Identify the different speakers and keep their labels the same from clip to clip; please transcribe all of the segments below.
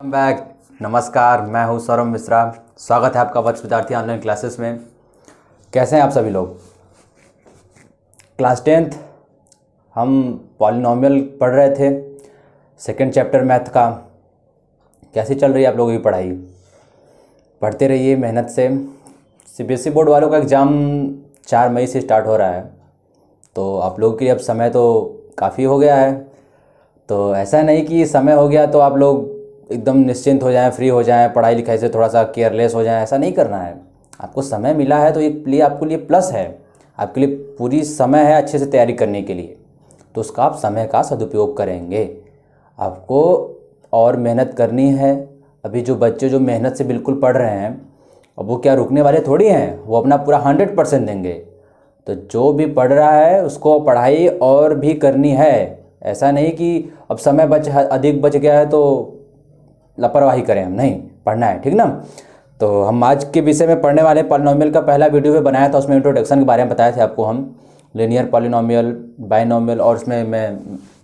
Speaker 1: Back. नमस्कार, मैं हूं सौरभ मिश्रा। स्वागत है आपका वत्स विद्यार्थी ऑनलाइन क्लासेस में। कैसे हैं आप सभी लोग? क्लास 10th हम पॉलिनोमियल पढ़ रहे थे, सेकंड चैप्टर मैथ का। कैसी चल रही है आप लोगों की पढ़ाई? पढ़ते रहिए मेहनत से। सीबीएसई बोर्ड वालों का एग्ज़ाम 4 मई से स्टार्ट हो रहा है, तो आप लोगों के अब समय तो काफ़ी हो गया है। तो ऐसा नहीं कि समय हो गया तो आप लोग एकदम निश्चिंत हो जाएं, फ्री हो जाएं, पढ़ाई लिखाई से थोड़ा सा केयरलेस हो जाएं। ऐसा नहीं करना है। आपको समय मिला है तो ये लिए आपके लिए प्लस है, आपके लिए पूरी समय है अच्छे से तैयारी करने के लिए। तो उसका आप समय का सदुपयोग करेंगे। आपको और मेहनत करनी है। अभी जो बच्चे जो मेहनत से बिल्कुल पढ़ रहे हैं, अब वो क्या रुकने वाले थोड़ी हैं, वो अपना पूरा 100% देंगे। तो जो भी पढ़ रहा है उसको पढ़ाई और भी करनी है। ऐसा नहीं कि अब समय अधिक बच गया है तो लापरवाही करें, हम नहीं, पढ़ना है, ठीक ना। तो हम आज के विषय में पढ़ने वाले पॉलिनोमियल का पहला वीडियो भी बनाया था, उसमें इंट्रोडक्शन के बारे में बताए थे आपको हम। लीनियर पॉलिनोमियल, बाइनोमियल, और उसमें मैं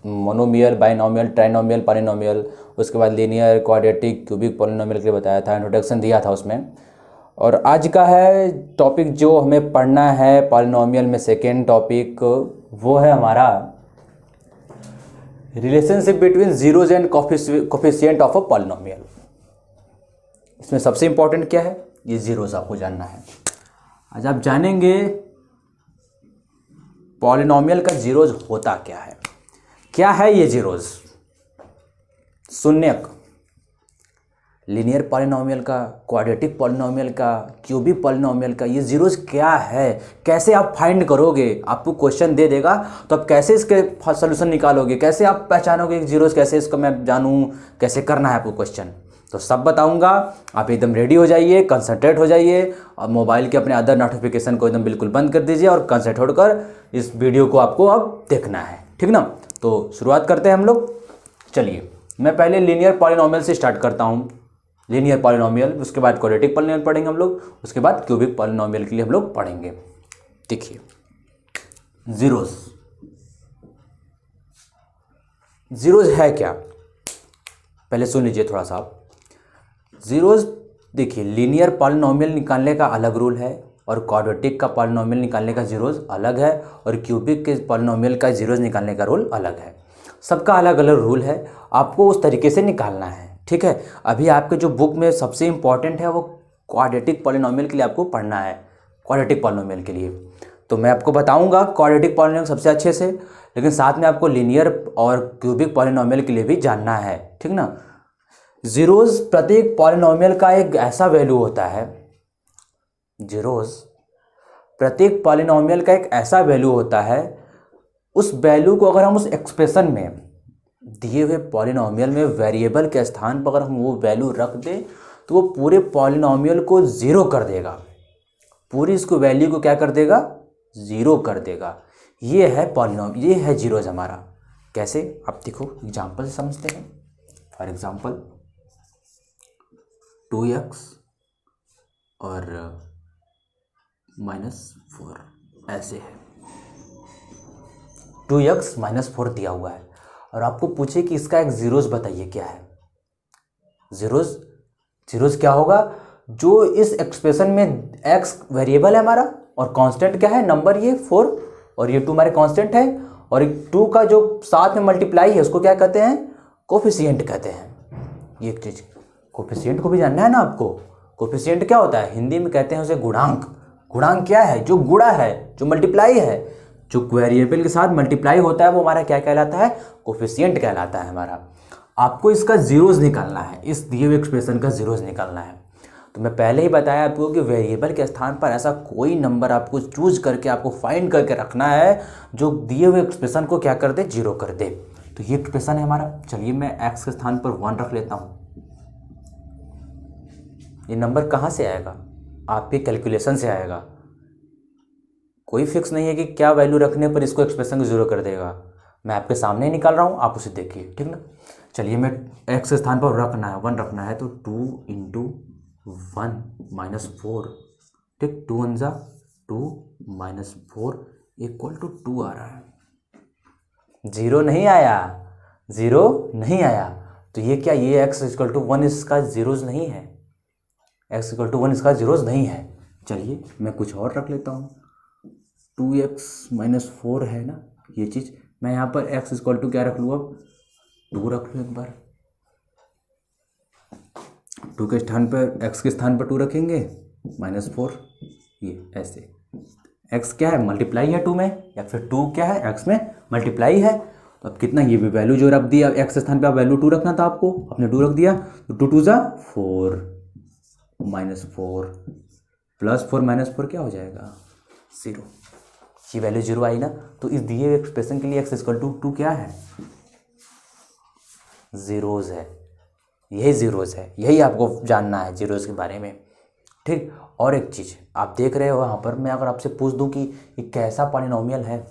Speaker 1: मोनोमियल, बाइनोमियल, ट्राइनोमियल, पॉलिनोमियल, उसके बाद लीनियर, क्वाड्रेटिक, क्यूबिक पॉलिनोमियल के लिए बताया था, इंट्रोडक्शन दिया था उसमें। और आज का है टॉपिक जो हमें पढ़ना है पॉलिनोमियल में, सेकेंड टॉपिक वो है हमारा relationship between zeros and coefficient of a polynomial. इसमें सबसे इंपॉर्टेंट क्या है? ये जीरोज आपको जानना है। आज आप जानेंगे पॉलिनोमियल का जीरोज होता क्या है। क्या है ये जीरोज? शून्यक, लीनियर पॉलिनोमियल का, क्वाड्रेटिक पॉलिनोमियल का, क्यूबिक पॉलिनोमियल का, ये जीरोज क्या है? कैसे आप फाइंड करोगे? आपको क्वेश्चन दे देगा तो आप कैसे इसके सॉल्यूशन निकालोगे? कैसे आप पहचानोगे कि जीरोज कैसे इसको मैं जानूं? कैसे करना है आपको क्वेश्चन? तो सब बताऊंगा। आप एकदम रेडी हो जाइए, कंसंट्रेट हो जाइए, और मोबाइल के अपने अदर नोटिफिकेशन को एकदम बिल्कुल बंद कर दीजिए और कंसंट्रेट होकर इस वीडियो को आपको अब देखना है, ठीक ना। तो शुरुआत करते हैं हम लोग। चलिए, मैं पहले लीनियर पॉलिनोमियल से स्टार्ट करता हूँ। लीनियर पॉलिनोमियल, उसके बाद क्वाड्रेटिक पॉलिनोमियल पढ़ेंगे हम लोग, उसके बाद क्यूबिक पॉलिनोमियल के लिए हम लोग पढ़ेंगे। देखिए, जीरोज, जीरोज है क्या? पहले सुन लीजिए थोड़ा सा आप। जीरोज, देखिए, लीनियर पॉलिनोमियल निकालने का अलग रूल है, और क्वाड्रेटिक का पॉलिनोमियल निकालने का जीरोज अलग है, और क्यूबिक के पॉलिनोमियल का जीरोज निकालने का रूल अलग है। सबका अलग अलग रूल है, आपको उस तरीके से निकालना है, ठीक है। अभी आपके जो बुक में सबसे इंपॉर्टेंट है वो क्वाड्रेटिक पॉलिनोमियल के लिए आपको पढ़ना है। क्वाड्रेटिक पॉलिनोमियल के लिए तो मैं आपको बताऊंगा क्वाड्रेटिक पॉलिनोमियल सबसे अच्छे से, लेकिन साथ में आपको लीनियर और क्यूबिक पॉलिनोमियल के लिए भी जानना है, ठीक ना। जीरोज प्रत्येक पॉलिनोमियल का एक ऐसा वैल्यू होता है, जीरोज प्रत्येक पॉलिनोमियल का एक ऐसा वैल्यू होता है, उस वैल्यू को अगर हम उस एक्सप्रेशन में, दिए हुए पॉलिनोमियल में वेरिएबल के स्थान पर अगर हम वो वैल्यू रख दें तो वो पूरे पॉलिनोमियल को ज़ीरो कर देगा। पूरी इसको वैल्यू को क्या कर देगा? ज़ीरो कर देगा। ये है पॉलिनोमियल, ये है जीरोज हमारा। कैसे? आप देखो, एग्जांपल से समझते हैं। फॉर एग्जांपल 2x और -4 ऐसे है। 2x -4 दिया हुआ है और आपको पूछे कि इसका एक जीरोज बताइए क्या है। जीरोज, जीरोज क्या होगा? जो इस एक्सप्रेशन में x वेरिएबल है हमारा और कांस्टेंट क्या है? नंबर, ये 4, और ये 2 हमारे कांस्टेंट है, और 2 का जो साथ में मल्टीप्लाई है उसको क्या कहते हैं? कोफिशिएंट कहते हैं। ये एक चीज, कोफिशिएंट को भी जानना है ना आपको। कोफिशिएंट क्या होता है? हिंदी में कहते हैं उसे गुणांक। गुणांक क्या है? जो गुणा है, जो मल्टीप्लाई है, जो वेरिएबल के साथ मल्टीप्लाई होता है वो हमारा क्या कहलाता है? कोफिशिएंट कहलाता है हमारा। आपको इसका जीरोज निकालना है, इस दिए हुए एक्सप्रेशन का जीरोज निकालना है। तो मैं पहले ही बताया आपको कि वेरिएबल के स्थान पर ऐसा कोई नंबर आपको चूज करके, आपको फाइंड करके रखना है जो दिए हुए एक्सप्रेशन को क्या कर दे? जीरो कर दे। तो ये एक्सप्रेशन है हमारा। चलिए, मैं एक्स के स्थान पर 1 रख लेता हूँ। ये नंबर कहाँ से आएगा? आपके कैलकुलेशन से आएगा। कोई फिक्स नहीं है कि क्या वैल्यू रखने पर इसको एक्सप्रेशन को जीरो कर देगा। मैं आपके सामने ही निकाल रहा हूँ, आप उसे देखिए, ठीक ना। चलिए, मैं एक्स के स्थान पर रखना है 1 रखना है, तो 2 × 1 - 4, ठीक। 2 × 2 - 4 = 2 आ रहा है। जीरो नहीं आया, जीरो नहीं आया। तो ये क्या, ये एक्स इक्वल टू 1 इसका जीरोज नहीं है, एक्स इक्वल टू 1 इसका जीरोज नहीं है। चलिए मैं कुछ और रख लेता हूँ, 2x-4 है ना ये चीज़, मैं यहाँ पर x इक्वल टू क्या रख लूँ, अब 2 रख लूँ एक बार। 2 के स्थान पर, x के स्थान पर 2 रखेंगे, -4, ये ऐसे। x क्या है, मल्टीप्लाई है 2 में, या फिर 2 क्या है, x में मल्टीप्लाई है। तो अब कितना, ये भी वैल्यू जो रख दी, अब x स्थान पे आप वैल्यू 2 रखना था आपको, आपने 2 रख दिया, तो 2 2 4, -4 + 4 -4 क्या हो जाएगा, 0। ये वैल्यू 0 आई ना, तो इस दिए हुए एक्सप्रेशन के लिए x इक्वल टू 2 क्या है, जीरोज है, यही जीरोज है, यही आपको जानना है जीरोज के बारे में। ठीक, और एक चीज़ आप देख रहे हो यहाँ पर, मैं अगर आपसे पूछ दूं कि ये कैसा पॉलिनोमियल है,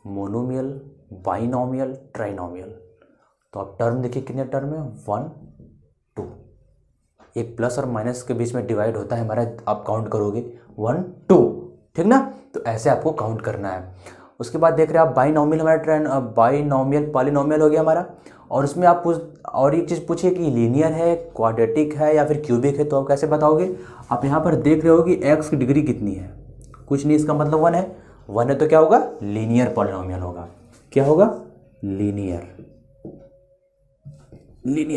Speaker 1: मोनोमियल, बाइनोमियल, ट्राइनोमियल, तो आप टर्म देखिए कितने टर्म है, 1 2, एक प्लस और माइनस के बीच में डिवाइड होता है हमारा, आप काउंट करोगे 1 2, ठीक ना, तो ऐसे आपको काउंट करना है। उसके बाद देख रहे हैं आप बाइनोमियल, हमारा बाइनोमियल पॉलिनोमियल हो गया हमारा, और उसमें आप और एक चीज़ पूछिए कि लीनियर है, क्वाड्रेटिक है या फिर क्यूबिक है, तो आप कैसे बताओगे। आप यहाँ पर देख रहे हो कि x की डिग्री कितनी है, कुछ नहीं, इसका मतलब 1 है, 1 है तो क्या होगा, लीनियर पॉलिनोमियल होगा, क्या होगा, लीनियर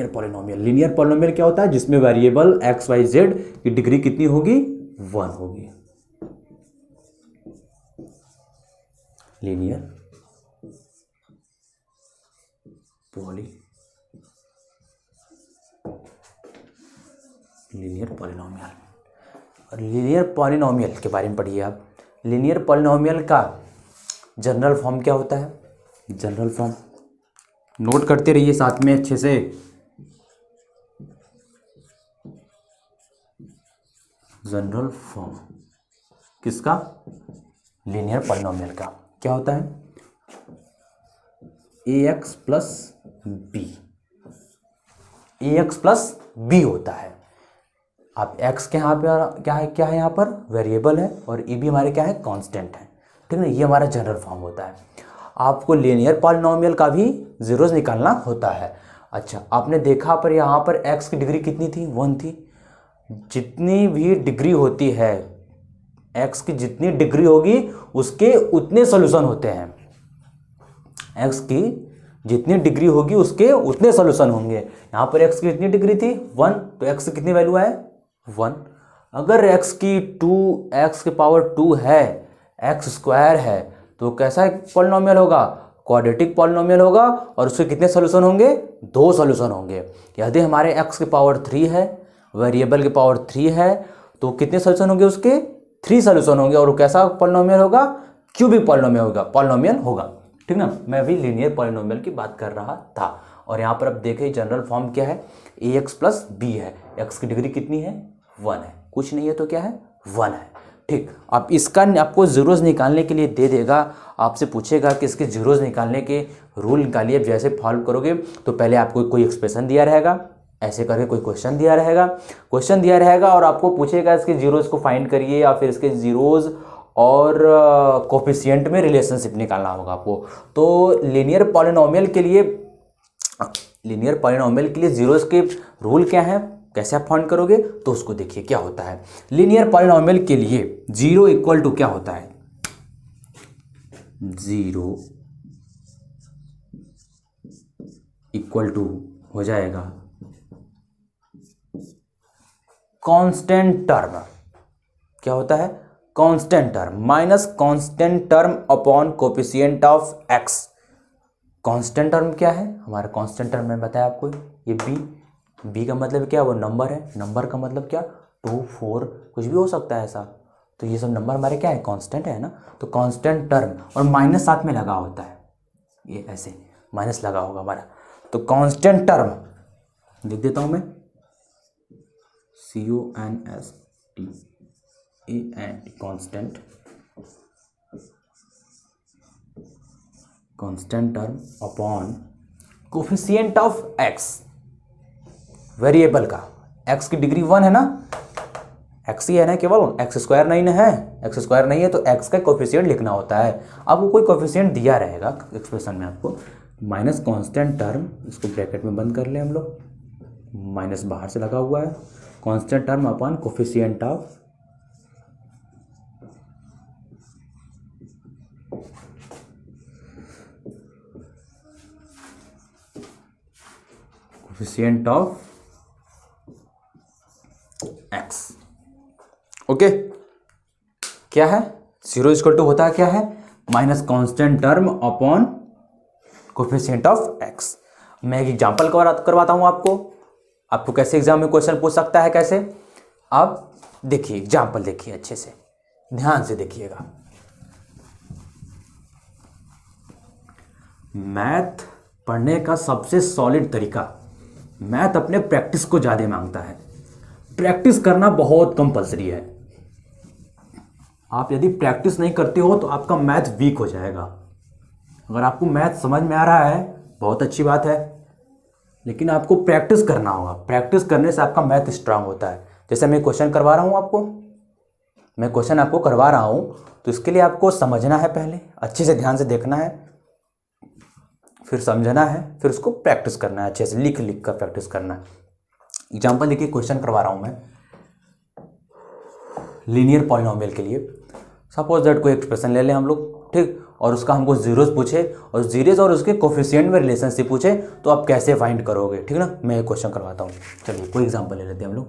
Speaker 1: पॉलिनोमियल। लीनियर पॉलिनोमियल क्या होता है, जिसमें वेरिएबल x y z की डिग्री कितनी होगी, 1 होगी, लीनियर पॉलिनोमियल। और लीनियर पॉलिनोमियल के बारे में पढ़िए आप। लीनियर पॉलिनोमियल का जनरल फॉर्म क्या होता है, जनरल फॉर्म नोट करते रहिए साथ में अच्छे से। जनरल फॉर्म किसका, लीनियर पॉलिनोमियल का क्या होता है, ax प्लस b होता है। आप x के यहाँ पे क्या है यहाँ पर वेरिएबल है, और e भी हमारे क्या है, कांस्टेंट है, ठीक है ना, ये हमारा जनरल फॉर्म होता है। आपको लीनियर पॉलिनोमियल का भी जीरोस निकालना होता है। अच्छा, आपने देखा पर यहाँ पर x की डिग्री कितनी थी, 1 थी। जितनी भी डिग्री होती है, x की जितनी डिग्री होगी उसके उतने सॉल्यूशन होते हैं, x की जितनी डिग्री होगी उसके उतने सॉल्यूशन होंगे। यहाँ पर x की कितनी डिग्री थी, 1, तो x की कितनी वैल्यू है, 1। अगर x की 2x की पावर 2 है, x स्क्वायर है, तो कैसा पॉलिनोमियल होगा, क्वाड्रेटिक पॉलिनोमियल होगा, और उसके कितने सॉल्यूशन होंगे, 2 सॉल्यूशन होंगे। यदि हमारे x की पावर 3 है, वेरिएबल की पावर 3 है, तो कितने सॉल्यूशन होंगे उसके, 3 सॉल्यूशन होंगे, और वो कैसा पॉलिनोमियल होगा, क्यूबिक पॉलिनोमियल होगा, ठीक ना। मैं अभी लीनियर पॉलिनोमियल की बात कर रहा था। और यहाँ पर अब देखें जनरल फॉर्म क्या है, ax प्लस b है, x की डिग्री कितनी है, 1 है, कुछ नहीं है तो क्या है, 1 है। ठीक, अब इसका आपको जीरोस निकालने के लिए दे देगा, आपसे पूछेगा कि इसके जीरोस निकालने के रूल निकालिए। जैसे फॉलो करोगे तो पहले आपको कोई एक्सप्रेशन दिया रहेगा, ऐसे करके कोई क्वेश्चन दिया रहेगा, और आपको पूछेगा इसके जीरोस को फाइंड करिए, या फिर इसके जीरोस और कोफिशिएंट में रिलेशनशिप निकालना होगा आपको। तो लीनियर पॉलिनोमियल के लिए जीरोस के रूल क्या है, कैसे आप फाइंड करोगे, तो उसको देखिए क्या होता है। लीनियर पॉलिनोमियल के लिए 0 इक्वल टू क्या होता है, 0 इक्वल टू हो जाएगा कांस्टेंट टर्म, क्या होता है, constant term minus constant term upon coefficient of x। Constant term क्या है, हमारा कांस्टेंट टर्म मैंने बताया आपको, ये b का मतलब क्या, वो नंबर है, नंबर का मतलब क्या, 2 4 कुछ भी हो सकता है ऐसा, तो ये सब नंबर हमारे क्या है, कांस्टेंट है ना। तो कांस्टेंट टर्म, और माइनस साथ में लगा होता है, ये ऐसे माइनस लगा होगा हमारा, तो कांस्टेंट टर्म लिख देता हूं मैं, CONSTANT, constant term upon coefficient of x, variable का, x की डिग्री 1 है ना, x ही है ना केवल, x स्क्वायर नहीं है, x स्क्वायर नहीं है, तो x का कोफिशिएंट लिखना होता है। आपको कोई कोफिशिएंट दिया रहेगा एक्सप्रेशन में आपको, माइनस कांस्टेंट टर्म, इसको ब्रैकेट में बंद कर लें हम लोग, माइनस बाहर से लगा हुआ है, constant term upon coefficient of x. Okay, क्या है, जीरो इक्वल टू होता है क्या है, minus constant term upon coefficient of x. मैं एक एग्जांपल करवाता हूं आपको कैसे एग्जाम में क्वेश्चन पूछ सकता है कैसे। आप देखिए एग्जांपल, देखिए अच्छे से ध्यान से देखिएगा। मैथ पढ़ने का सबसे सॉलिड तरीका, मैथ अपने प्रैक्टिस को ज़्यादा मांगता है, प्रैक्टिस करना बहुत कंपलसरी है। आप यदि प्रैक्टिस नहीं करते हो तो आपका मैथ वीक हो जाएगा। अगर आपको मैथ समझ में आ रहा है बहुत अच्छी बात है, लेकिन आपको प्रैक्टिस करना होगा, प्रैक्टिस करने से आपका मैथ स्ट्रांग होता है। जैसे मैं क्वेश्चन करवा रहा हूँ आपको, मैं क्वेश्चन आपको करवा रहा हूँ, तो इसके लिए आपको समझना है, पहले अच्छे से ध्यान से देखना है, फिर समझना है, फिर उसको प्रैक्टिस करना है, अच्छे से लिख लिख कर प्रैक्टिस करना है। एग्जाम्पल देखिए, क्वेश्चन करवा रहा हूँ मैं लीनियर पॉलिनोमियल के लिए। सपोज दैट कोई एक्सप्रेशन ले लें हम लोग, ठीक, और उसका हमको जीरोस पूछे और जीरोस और उसके कोफिशिएंट में रिलेशनशिप पूछे, तो आप कैसे फाइंड करोगे, ठीक ना। मैं एक क्वेश्चन करवाता हूँ, चलिए कोई एग्जांपल ले लेते हैं हम लोग।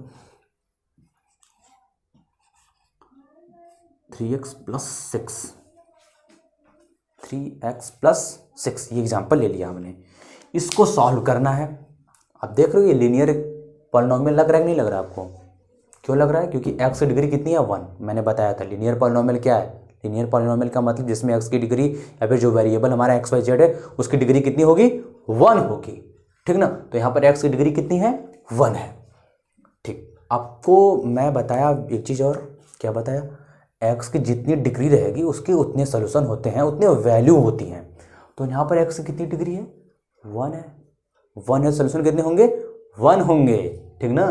Speaker 1: 3x प्लस 6 ये एग्जांपल ले लिया हमने, इसको सॉल्व करना है। आप देख रहे हो ये लीनियर पॉलिनोमियल लग रहा है कि नहीं लग रहा है आपको, क्यों लग रहा है, क्योंकि x की डिग्री कितनी है 1। मैंने बताया था लीनियर पॉलिनोमियल क्या है, लीनियर पॉलिनोमियल का मतलब जिसमें x की डिग्री या फिर जो वेरिएबल हमारा x y z है उसकी डिग्री कितनी होगी, 1 होगी, ठीक ना। तो यहाँ पर x की डिग्री कितनी है, 1 है, ठीक। आपको मैं बताया एक चीज़ और, क्या बताया, x की जितनी डिग्री रहेगी उसके उतने सोल्यूशन होते हैं, उतने वैल्यू होती हैं। तो यहाँ पर x की कितनी डिग्री है, 1 है, 1 है, सोल्यूशन कितने होंगे, 1 होंगे, ठीक ना।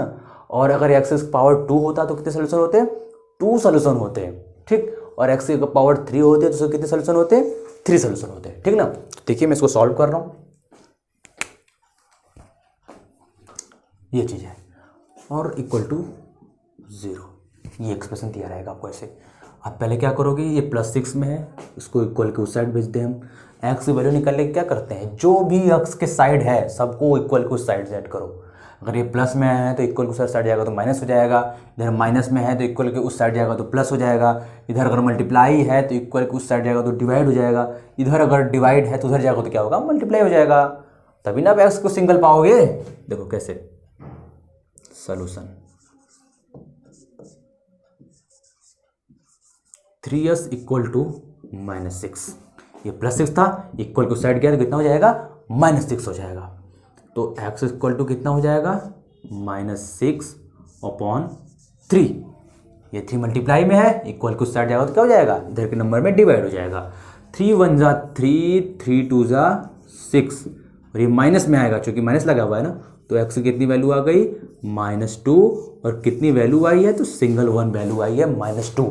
Speaker 1: और अगर x की पावर 2 होता तो कितने सोल्यूशन होते हैं, 2 सोल्यूशन होते हैं, ठीक। और x की पावर 3 होती है तो उसके कितने सोल्यूशन होते हैं, 3 सोल्यूशन होते हैं, ठीक ना। तो देखिए मैं इसको सॉल्व कर रहा हूँ, ये चीज़ है, और इक्वल टू 0, ये एक्सप्रेशन दिया रहेगा आपको ऐसे। आप पहले क्या करोगे, ये +6 में है, इसको इक्वल के उस साइड भेज दें हम। x की वैल्यू निकालने के क्या करते हैं, जो भी x के साइड है सबको इक्वल के उस साइड सेट करो। अगर ये प्लस में है तो इक्वल के उस साइड जाएगा तो माइनस हो जाएगा, इधर माइनस में है तो इक्वल के उस साइड जाएगा तो प्लस हो जाएगा, इधर अगर मल्टीप्लाई है तो इक्वल के उस साइड जाएगा तो डिवाइड हो जाएगा, इधर अगर डिवाइड है तो उधर जाएगा तो क्या होगा, मल्टीप्लाई हो जाएगा। तभी ना आप x को सिंगल पाओगे। देखो कैसे, सोल्यूशन 3s इक्वल टू -6, ये +6 था, इक्वल को साइड गया तो कितना हो जाएगा, -6 हो जाएगा। तो x इक्वल टू कितना हो जाएगा, -6/3। ये 3 मल्टीप्लाई में है, इक्वल को साइड जाएगा तो क्या हो जाएगा, इधर के नंबर में डिवाइड हो जाएगा। 3 1 जा 3, 3 2 जा 6, और ये माइनस में आएगा क्योंकि माइनस लगा हुआ है ना। तो x की कितनी वैल्यू आ गई, -2, और कितनी वैल्यू आई है, तो सिंगल 1 वैल्यू आई है, -2।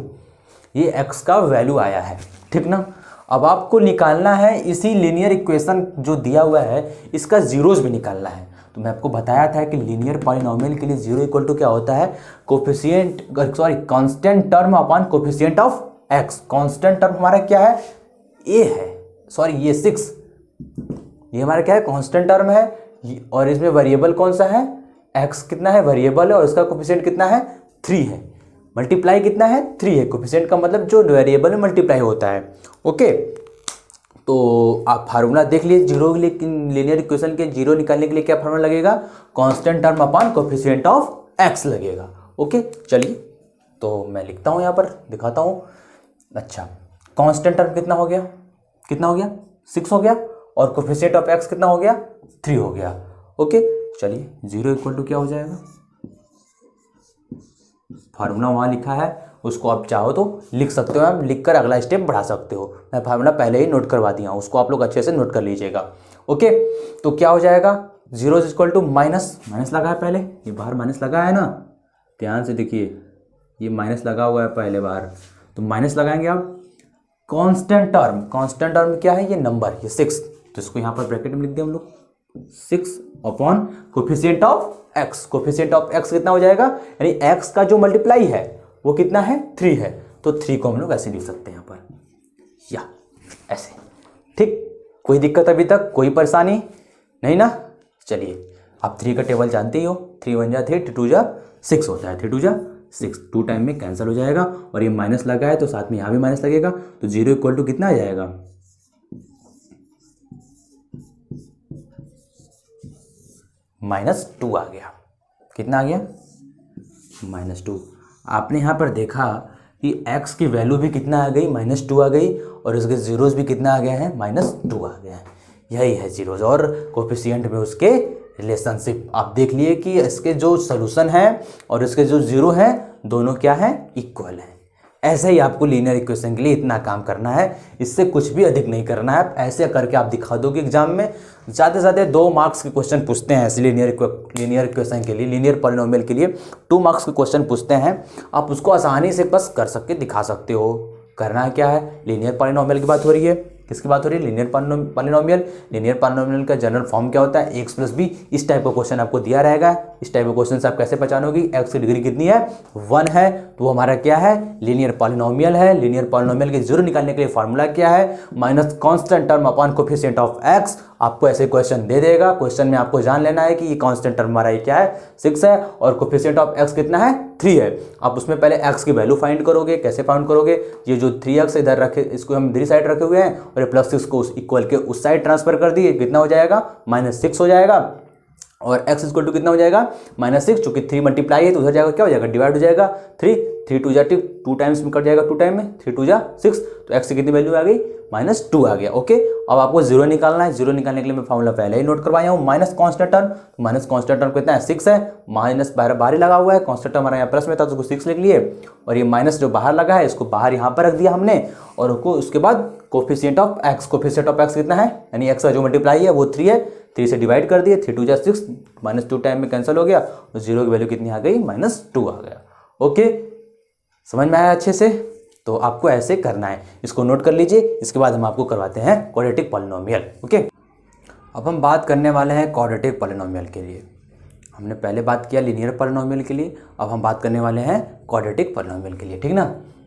Speaker 1: ये x का वैल्यू आया है, ठीक ना। अब आपको निकालना है इसी लीनियर इक्वेशन जो दिया हुआ है, इसका जीरोस भी निकालना है। तो मैं आपको बताया था कि लीनियर पॉलिनोमियल के लिए जीरो इक्वल टू क्या होता है, constant term upon coefficient of x। Constant term हमारा क्या है, a है, ये 6, ये हमारा क्या है, कांस्टेंट टर्म है, और इसमें वेरिएबल कौन सा है, x कितना है वेरिएबल है, और इसका कोफिशिएंट कितना है, 3 है, मल्टीप्लाई कितना है, 3 है। कोफिशिएंट का मतलब जो वेरिएबल में मल्टीप्लाई होता है, ओके। तो आप फार्मूला देख लीजिए, जीरो लीनियर इक्वेशन के जीरो निकालने के लिए क्या फार्मूला लगेगा, constant term upon coefficient of x लगेगा, ओके। चलिए तो मैं लिखता हूँ यहाँ पर, दिखाता हूँ। अच्छा, कांस्टेंट टर्म कितना हो गया, 6 हो गया, और कोफिशिएंट ऑफ x कितना हो गया, 3 हो गया, ओके। चलिए जीरो इक्वल टू क्या हो जाएगा, फार्मूला वहाँ लिखा है, उसको आप चाहो तो लिख सकते हो, आप लिख कर अगला स्टेप बढ़ा सकते हो। मैं फार्मूला पहले ही नोट करवा दिया हूँ, उसको आप लोग अच्छे से नोट कर लीजिएगा, ओके। तो क्या हो जाएगा, जीरो इक्वल टू माइनस लगा है पहले, ये बाहर माइनस लगा है ना, ध्यान से देखिए, ये माइनस लगा हुआ है पहले बाहर, तो माइनस लगाएंगे आप। कांस्टेंट टर्म क्या है, ये नंबर, ये 6, तो इसको यहाँ पर ब्रैकेट में लिख दिया हम लोग 6 upon coefficient of x. Coefficient of x कितना हो जाएगा, यानी एक्स का जो मल्टीप्लाई है वो कितना है 3 है, तो 3 को हम लोग ऐसे लिख सकते हैं यहाँ पर, या ऐसे। ठीक, कोई दिक्कत अभी तक, कोई परेशानी नहीं ना। चलिए आप 3 का टेबल जानते ही हो, 3 1 जा 3, 2 जा 6 होता है, 3 2 जा 6, 2 टाइम में कैंसिल हो जाएगा, और ये माइनस लगा है तो साथ में यहाँ भी माइनस लगेगा, तो 0 इक्वल टू कितना आ जाएगा, -2 आ गया। कितना आ गया, -2। आपने यहाँ पर देखा कि x की वैल्यू भी कितना आ गई, -2 आ गई, और इसके जीरोस भी कितना आ गया है, -2 आ गया है। यही है जीरोस और कोफिशिएंट में उसके रिलेशनशिप। आप देख लिए कि इसके जो सोल्यूशन है और इसके जो जीरो है दोनों क्या है, इक्वल है। ऐसे ही आपको लीनियर इक्वेशन के लिए इतना काम करना है, इससे कुछ भी अधिक नहीं करना है। ऐसे करके आप दिखा दो कि एग्जाम में ज़्यादा से ज़्यादा 2 मार्क्स के क्वेश्चन पूछते हैं ऐसे लीनियर इक्वेशन के लिए, लीनियर पॉलिनोमियल के लिए 2 मार्क्स के क्वेश्चन पूछते हैं। आप उसको आसानी से बस कर सकते दिखा सकते हो। करना क्या है, लीनियर पॉलिनोमियल की बात हो रही है, किसकी बात हो रही है, लीनियर पॉलिनोमियल। लीनियर पॉलिनोमियल का जनरल फॉर्म क्या होता है, x + b। इस टाइप का क्वेश्चन आपको दिया रहेगा। इस टाइप का क्वेश्चन से आप कैसे पहचानोगे, x की डिग्री कितनी है, 1 है, तो वो हमारा क्या है, लीनियर पॉलिनोमियल है। लीनियर पॉलिनोमियल के जीरो निकालने के लिए फॉर्मूला क्या है, minus constant term upon coefficient of x। आपको ऐसे क्वेश्चन दे देगा, क्वेश्चन में आपको जान लेना है कि ये कांस्टेंट टर्म हमारा ये क्या है, 6 है, और कोफिशिएंट ऑफ x कितना है, 3 है। आप उसमें पहले x की वैल्यू फाइंड करोगे। कैसे फाइंड करोगे, ये जो 3x इधर रखे, इसको हम इधर साइड रखे हुए हैं, और ये +6 को उस इक्वल के उस साइड ट्रांसफर कर दिए, कितना हो जाएगा, -6 हो जाएगा। और x इक्वल टू कितना हो जाएगा, -6, चूंकि 3 मल्टीप्लाई है तो उधर जाएगा क्या हो जाएगा, डिवाइड हो जाएगा 3, 3 2 जा 2 टाइम्स में कट जाएगा, 2 टाइम में 3 2 जा 6, तो x की कितनी वैल्यू आ गई, -2 आ गया। ओके, अब आपको जीरो निकालना है। जीरो निकालने के लिए मैं फॉर्मूला पहले ही नोट करवाया हूँ, minus constant term. Minus constant term कितना है, 6 है, माइनस बाहर ही लगा हुआ है, कांस्टेंट टर्म हमारा यहाँ प्लस में था तो उसको 6 लिख लिए, और ये माइनस जो बाहर लगा है इसको बाहर यहाँ पर रख दिया हमने, और उसके बाद coefficient of x। Coefficient of x कितना है, यानी x का जो मल्टीप्लाई है वो 3 है, 3 से डिवाइड कर दिए, 3 2 जा 6, -2 टाइम में कैंसिल हो गया, और जीरो की वैल्यू कितनी आ गई, -2 आ गया। ओके, समझ में आया अच्छे से। तो आपको ऐसे करना है, इसको नोट कर लीजिए। इसके बाद हम आपको करवाते हैं क्वाड्रेटिक पॉलिनोमियल। ओके, अब हम बात करने वाले हैं क्वाड्रेटिक पॉलिनोमियल के लिए। हमने पहले बात किया लीनियर पॉलिनोमियल के लिए, अब हम बात करने वाले हैं क्वाड्रेटिक पॉलिनोमियल के लिए। ठीक ना,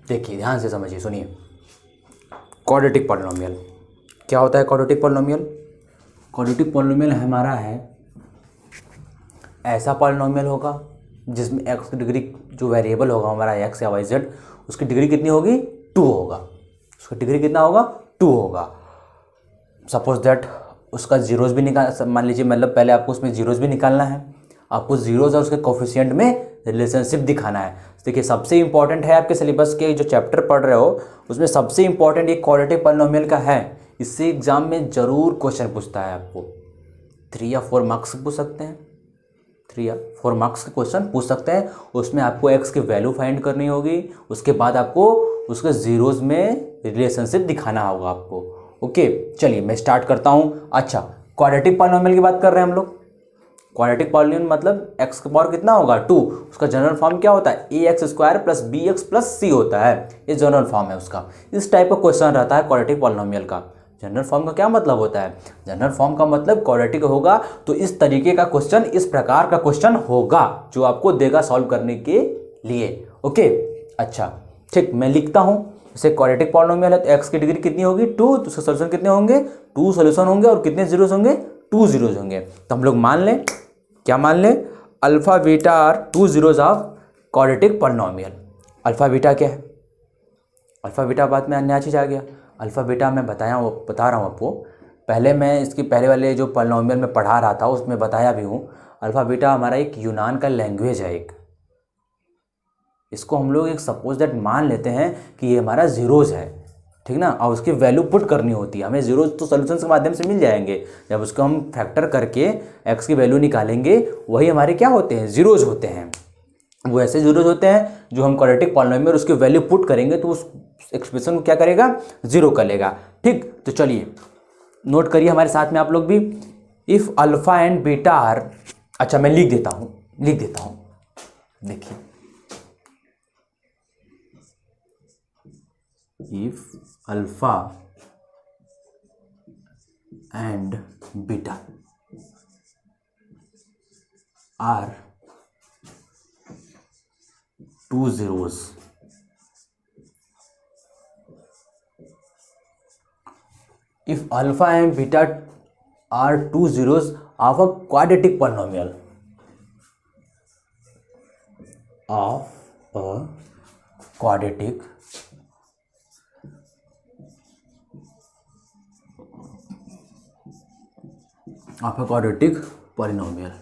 Speaker 1: देखिए ध्यान से समझिए, सुनिए। क्वाड्रेटिक पॉलिनोमियल क्या होता है, क्वाड्रेटिक पॉलिनोमियल, क्वाड्रेटिक पॉलिनोमियल हमारा है ऐसा पॉलिनोमियल होगा जिसमें x की डिग्री, जो वेरिएबल होगा हमारा x या y/z, उसकी डिग्री कितनी होगी, 2 होगा। उसका डिग्री कितना होगा, 2 होगा। सपोज दैट उसका जीरोस भी निकाल, मान लीजिए, मतलब पहले आपको उसमें जीरोस भी निकालना है, आपको जीरोस और उसके कोफिशिएंट में रिलेशनशिप दिखाना है। देखिए सबसे इंपॉर्टेंट है, आपके सिलेबस के जो चैप्टर पढ़ रहे हो उसमें सबसे इंपॉर्टेंट ये क्वाड्रेटिक पॉलिनोमियल का है। इससे एग्जाम में जरूर क्वेश्चन पूछता है, आपको 3 या 4 मार्क्स पूछ सकते हैं, 3 या 4 मार्क्स के क्वेश्चन पूछ सकते हैं। उसमें आपको x की वैल्यू फाइंड करनी होगी, उसके बाद आपको उसके जीरोस में रिलेशनशिप दिखाना होगा आपको। ओके, चलिए मैं स्टार्ट करता हूँ। अच्छा, क्वाड्रेटिक पॉलिनोमियल की बात कर रहे हैं हम लोग। क्वाड्रेटिक पॉलिनोमियल मतलब x का पावर कितना होगा, 2। उसका जनरल फॉर्म क्या होता है, ax² + bx + c होता है, ये जनरल फॉर्म है उसका। इस टाइप का क्वेश्चन रहता है क्वाड्रेटिक पॉलिनोमियल का। जनरल फॉर्म का क्या मतलब होता है, जनरल फॉर्म का मतलब क्वाड्रेटिक होगा तो इस तरीके का क्वेश्चन, इस प्रकार का क्वेश्चन होगा जो आपको देगा सॉल्व करने के लिए। ओके, अच्छा ठीक, मैं लिखता हूं। जैसे क्वाड्रेटिक पॉलिनोमियल है तो x की डिग्री कितनी होगी, 2, तो उसके सोल्यूशन कितने होंगे, 2 सोल्यूशन होंगे, और कितने जीरोस होंगे, 2 जीरोस होंगे। तो हम लोग मान लें, क्या मान लें, alpha beta are 2 zeros of quadratic polynomial. Alpha beta क्या है, अल्फा बीटा बाद में अन्य चीज आ गया। अल्फा बीटा मैं बता रहा हूँ आपको, पहले मैं इसकी पहले वाले जो पॉलिनोमियल में पढ़ा रहा था उसमें बताया भी हूँ। अल्फा बीटा हमारा एक यूनान का लैंग्वेज है एक, इसको हम लोग एक सपोज दैट मान लेते हैं कि ये हमारा जीरोज है, ठीक ना, और उसकी वैल्यू पुट करनी होती है हमें। जीरोज तो सोल्यूशन के माध्यम से मिल जाएंगे, जब उसको हम फैक्टर करके x की वैल्यू निकालेंगे वही हमारे क्या होते हैं, जीरोज होते हैं। वो ऐसे जीरोज होते हैं जो हम क्वाड्रेटिक पॉलिनोमियल उसकी वैल्यू पुट करेंगे तो उस एक्सप्रेशन को क्या करेगा, जीरो कर लेगा। ठीक, तो चलिए नोट करिए हमारे साथ में आप लोग भी। If alpha and beta are, अच्छा मैं लिख देता हूं, देखिए, if alpha and beta are two zeros. If alpha and beta are two zeros of a quadratic polynomial, of a quadratic polynomial.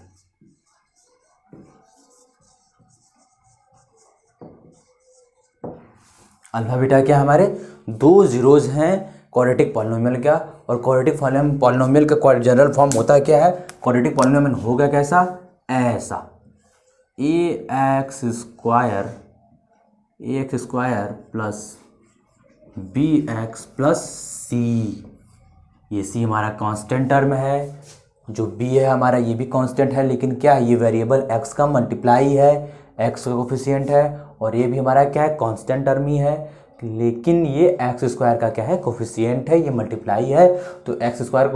Speaker 1: Alpha beta क्या हमारे दो जीरोज हैं क्वाड्रेटिक पॉलिनोमियल का, और क्वाड्रेटिक पॉलिनोमियल का जनरल फॉर्म होता है क्या है, क्वाड्रेटिक पॉलिनोमियल होगा कैसा, ऐसा A x square plus B x plus C. ये सी हमारा कांस्टेंट टर्म है, जो बी है हमारा ये भी कांस्टेंट है, लेकिन क्या ये वेरिएबल एक्स का मल्टीप्लाई है, एक्स का कोफिशिएंट है, और ये भी हमारा क्या है कांस्टेंट टर्म ही है, लेकिन ये एक्स स्क्वायर का क्या है कोफिशिएंट है, ये मल्टीप्लाई है। तो एक्स स्क्वायर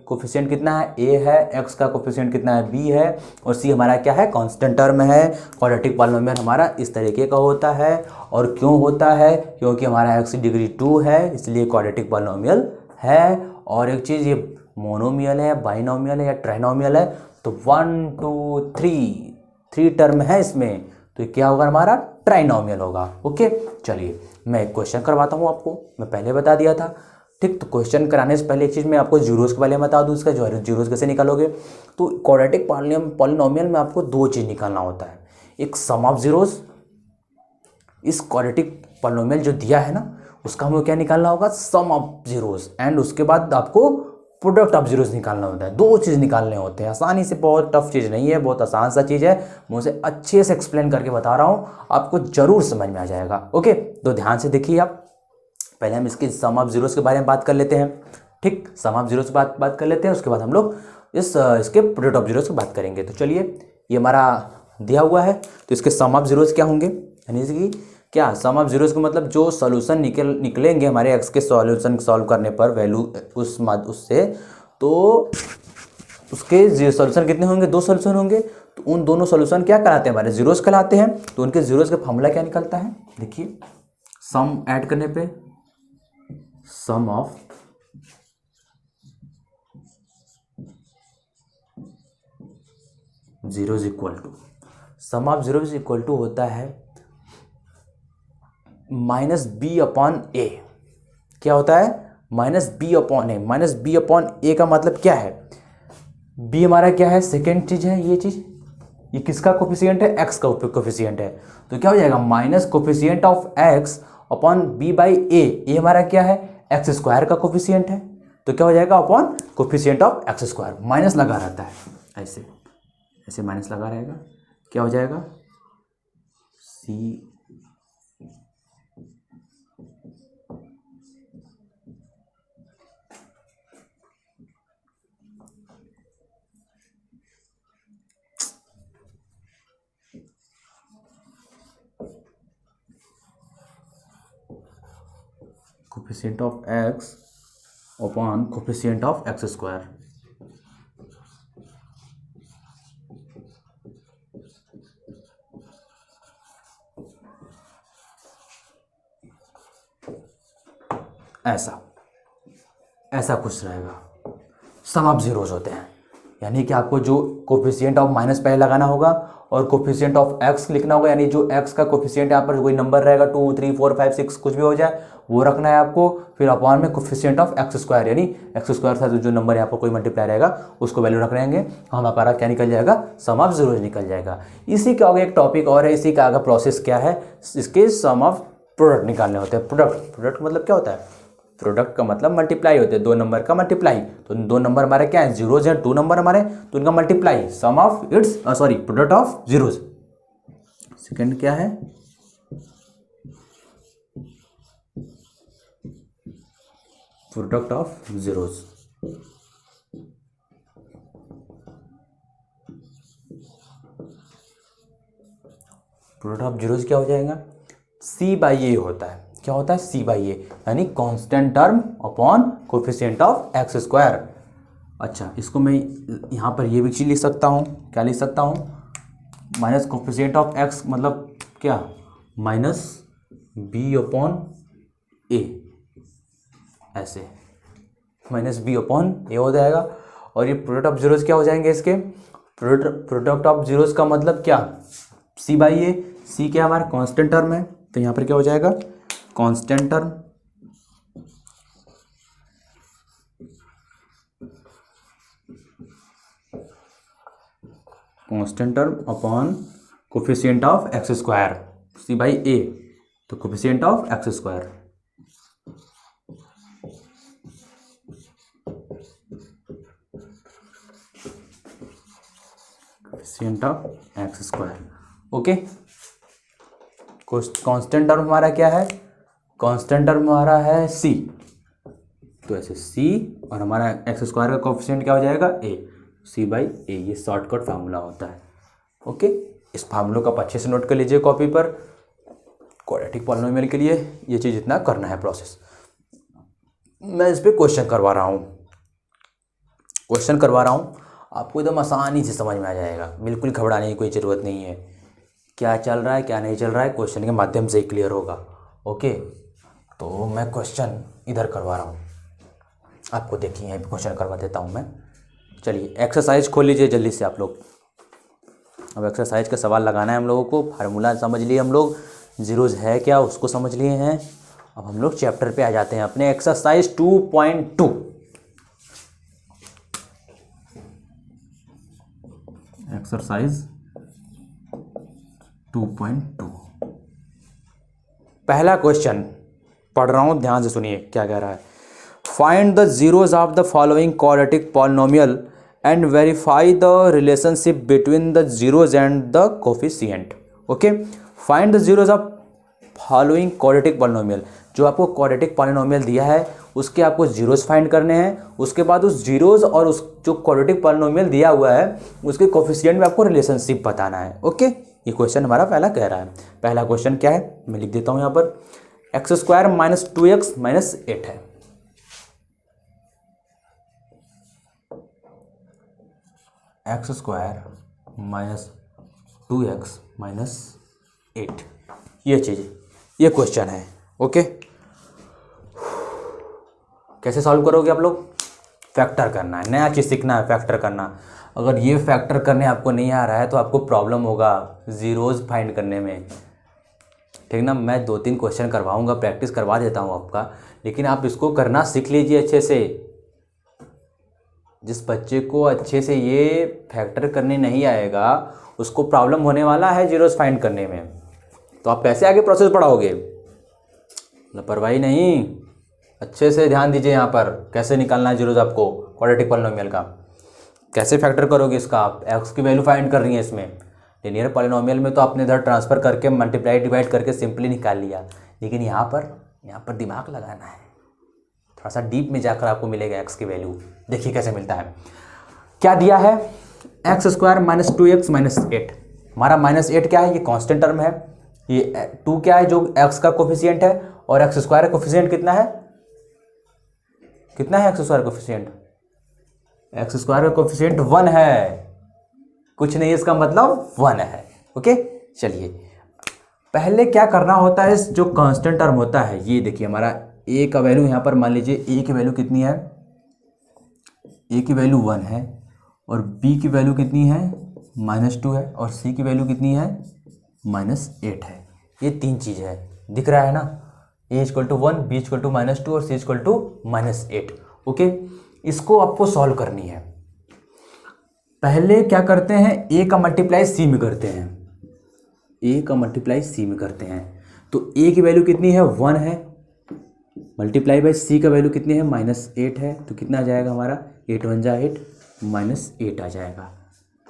Speaker 1: कोफिशिएंट कितना है, ए है, एक्स का कोफिशिएंट कितना है, बी है, और सी हमारा क्या है कांस्टेंट टर्म है। क्वाड्रेटिक पॉलिनोमियल हमारा इस तरीके का होता है, और क्यों होता है, क्योंकि हमारा एक्स की डिग्री 2 है, इसलिए क्वाड्रेटिक पॉलिनोमियल है। और एक चीज़, ये मोनोमियल है, बाइनोमियल है या ट्राइनोमियल है, तो 1 2 3 टर्म है इसमें, तो क्या होगा हमारा ट्राइनोमियल होगा। ओके, चलिए मैं एक क्वेश्चन करवाता हूँ आपको, मैं पहले बता दिया था, ठीक। तो क्वेश्चन कराने से पहले एक चीज़ मैं आपको जीरोस के बारे में बता दूँ, इसका जो जीरोस कैसे निकालोगे। तो क्वाड्रेटिक पॉलिनोमियल में आपको दो चीज़ निकालना होता है, एक सम ऑफ जीरोस, इस क्वाड्रेटिक पॉलिनोमियल जो दिया है ना उसका हमें क्या निकालना होगा, सम ऑफ जीरोस, एंड उसके बाद आपको प्रोडक्ट ऑफ जीरोस निकालना होता है। दो चीज़ निकालने होते हैं, आसानी से, बहुत टफ चीज़ नहीं है, बहुत आसान सा चीज़ है, मैं उसे अच्छे से एक्सप्लेन करके बता रहा हूँ, आपको जरूर समझ में आ जाएगा। ओके, तो ध्यान से देखिए आप, पहले हम इसके सम ऑफ जीरोस के बारे में बात कर लेते हैं, ठीक। सम ऑफ जीरोस की बात कर लेते हैं, उसके बाद हम लोग इसके प्रोडक्ट ऑफ जीरोस की बात करेंगे। तो चलिए, ये हमारा दिया हुआ है, तो इसके सम ऑफ जीरोस क्या होंगे, यानी इसकी क्या सम ऑफ जीरोस का मतलब जो सॉल्यूशन निकलेंगे हमारे एक्स के सॉल्यूशन सॉल्व करने पर वैल्यू उससे, तो उसके सॉल्यूशन कितने होंगे, दो सॉल्यूशन होंगे, तो उन दोनों सॉल्यूशन क्या कहलाते हैं, हमारे जीरोस कहलाते हैं। तो उनके जीरोस का फॉर्मूला क्या निकलता है, देखिए, सम ऐड करने पे सम ऑफ जीरोस इक्वल टू होता है माइनस बी अपॉन ए। क्या होता है, माइनस बी अपॉन ए। माइनस बी अपॉन ए का मतलब क्या है, बी हमारा क्या है, सेकेंड चीज है, ये चीज, ये किसका कोफिशिएंट है, एक्स का कोफिशिएंट है, तो क्या हो जाएगा minus coefficient of x upon B by A. ये हमारा क्या है, एक्स स्क्वायर का कोफिशिएंट है, तो क्या हो जाएगा upon coefficient of x square, minus लगा रहता है, ऐसे ऐसे माइनस लगा रहेगा, क्या हो जाएगा C coefficient of x upon coefficient of x square. ऐसा कुछ रहेगा, सम ऑफ जीरोस होते हैं, यानी कि आपको जो कोफिशिएंट ऑफ माइनस पहले लगाना होगा और कोफिशिएंट ऑफ एक्स लिखना होगा, यानी जो एक्स का कोफिशिएंट यहाँ पर कोई नंबर रहेगा 2 3 4 5 6 कुछ भी हो जाए वो रखना है आपको, फिर अपॉन में कोफिशिएंट ऑफ एक्स स्क्वायर, यानी एक्स स्क्वायर से जो नंबर यहाँ पर कोई मल्टीप्लाई रहेगा उसको वैल्यू रख रहेंगे, हम हमारा क्या निकल जाएगा, सम ऑफ जीरोस निकल जाएगा। इसी के आगे एक टॉपिक और है, इसी का आगे प्रोसेस क्या है, इसके सम ऑफ प्रोडक्ट निकालने होते हैं। प्रोडक्ट मतलब क्या होता है, प्रोडक्ट का मतलब मल्टीप्लाई होते हैं, दो नंबर का मल्टीप्लाई, तो दो नंबर हमारे क्या है, जीरोज हैं, 2 नंबर हमारे, तो उनका multiply, sum of its product of zeros. Second क्या है, product of zeros. Product of zeros क्या हो जाएगा, सी बाई ए होता है, क्या होता है, सी बाई ए, यानी constant term upon coefficient of x square. अच्छा, इसको मैं यहाँ पर ये भी चीज़ लिख सकता हूँ, क्या लिख सकता हूँ, माइनस कोफिशिएंट ऑफ एक्स मतलब क्या, माइनस बी अपॉन ए, ऐसे माइनस बी अपॉन ए हो जाएगा। और ये प्रोडक्ट ऑफ जीरोस क्या हो जाएंगे इसके, प्रोडक्ट ऑफ जीरोस का मतलब क्या, सी बाई ए, सी क्या हमारा कांस्टेंट टर्म है, तो यहाँ पर क्या हो जाएगा, constant term, constant term upon coefficient of x square, C by A, तो coefficient of x square, coefficient of x square. Okay, constant term हमारा क्या है, कांस्टेंट टर्म हमारा है सी, तो ऐसे सी और हमारा एक्स स्क्वायर का कोफिशिएंट क्या हो जाएगा, ए, सी बाई ए, ये शॉर्टकट फार्मूला होता है। ओके, इस फार्मूले को आप अच्छे से नोट कर लीजिए कॉपी पर, क्वाड्रेटिक पॉलिनोमियल के लिए ये चीज़ इतना करना है प्रोसेस। मैं इस पर क्वेश्चन करवा रहा हूँ, आपको एकदम आसानी से समझ में आ जाएगा, बिल्कुल घबराने की कोई ज़रूरत नहीं है, क्या चल रहा है क्या नहीं चल रहा है क्वेश्चन के माध्यम से ही क्लियर होगा। ओके, तो मैं क्वेश्चन इधर करवा रहा हूँ आपको, देखिए यहीं पे क्वेश्चन करवा देता हूँ मैं। चलिए एक्सरसाइज खोल लीजिए जल्दी से आप लोग। अब एक्सरसाइज का सवाल लगाना है हम लोगों को, फार्मूला समझ लिए हम लोग, जीरोज है क्या उसको समझ लिए हैं। अब हम लोग चैप्टर पे आ जाते हैं अपने, एक्सरसाइज 2.2। एक्सरसाइज 2.2 पहला क्वेश्चन पढ़ रहा हूँ, ध्यान से सुनिए क्या कह रहा है। Find the zeros of the following quadratic polynomial and verify the relationship between the zeros and the coefficient. Okay, find the zeros of following quadratic polynomial, जो आपको क्वाड्रेटिक पॉलिनोमियल दिया है उसके आपको जीरोज फाइंड करने हैं, उसके बाद उस जीरोज और उस जो क्वाड्रेटिक पॉलिनोमियल दिया हुआ है उसके कोफिशिएंट में आपको रिलेशनशिप बताना है। ओके, ये क्वेश्चन हमारा पहला कह रहा है। पहला क्वेश्चन क्या है मैं लिख देता हूँ यहाँ पर, x square minus 2x minus 8 है, x square minus 2x minus 8, ये चीज़, ये क्वेश्चन है। ओके, कैसे सॉल्व करोगे आप लोग, फैक्टर करना है, नया चीज़ सीखना है फैक्टर करना। अगर ये फैक्टर करने आपको नहीं आ रहा है तो आपको प्रॉब्लम होगा जीरोज फाइंड करने में, ठीक ना। मैं 2-3 क्वेश्चन करवाऊंगा, प्रैक्टिस करवा देता हूँ आपका, लेकिन आप इसको करना सीख लीजिए अच्छे से। जिस बच्चे को अच्छे से ये फैक्टर करने नहीं आएगा उसको प्रॉब्लम होने वाला है जीरोज फाइंड करने में, तो आप कैसे आगे प्रोसेस पढ़ाओगे, लापरवाही नहीं, अच्छे से ध्यान दीजिए यहाँ पर। कैसे निकालना है जीरोज आपको क्वाड्रेटिक पॉलिनोमियल का, कैसे फैक्टर करोगे इसका, आप एक्स की वैल्यू फाइंड कर रही है इसमें। लीनियर पॉलिनोमियल में तो आपने इधर ट्रांसफ़र करके मल्टीप्लाई डिवाइड करके सिंपली निकाल लिया, लेकिन यहाँ पर दिमाग लगाना है, थोड़ा सा डीप में जाकर आपको मिलेगा एक्स की वैल्यू। देखिए कैसे मिलता है, क्या दिया है, x square minus 2x minus 8, हमारा माइनस 8 क्या है, ये कांस्टेंट टर्म है, ये 2 क्या है जो एक्स का कोफिशिएंट है, और एक्स स्क्वायर का कोफिशिएंट कितना है, x square coefficient, x square का कोफिशिएंट 1 है, कुछ नहीं इसका मतलब 1 है। ओके, चलिए पहले क्या करना होता है, इस जो कांस्टेंट टर्म होता है, ये देखिए हमारा ए का वैल्यू यहाँ पर मान लीजिए ए की वैल्यू कितनी है, ए की वैल्यू 1 है, और बी की वैल्यू कितनी है -2 है, और सी की वैल्यू कितनी है -8 है। ये 3 चीज़ है, दिख रहा है ना, A equal to 1, B equal to -2 और सी इक्वल टू -8। ओके, इसको आपको सॉल्व करनी है। पहले क्या करते हैं, ए का मल्टीप्लाई सी में करते हैं, ए का मल्टीप्लाई सी में करते हैं, तो ए की वैल्यू कितनी है 1 है, मल्टीप्लाई बाई सी का वैल्यू कितनी है -8 है, तो कितना आ जाएगा हमारा 8 1 जा 8 -8 आ जाएगा,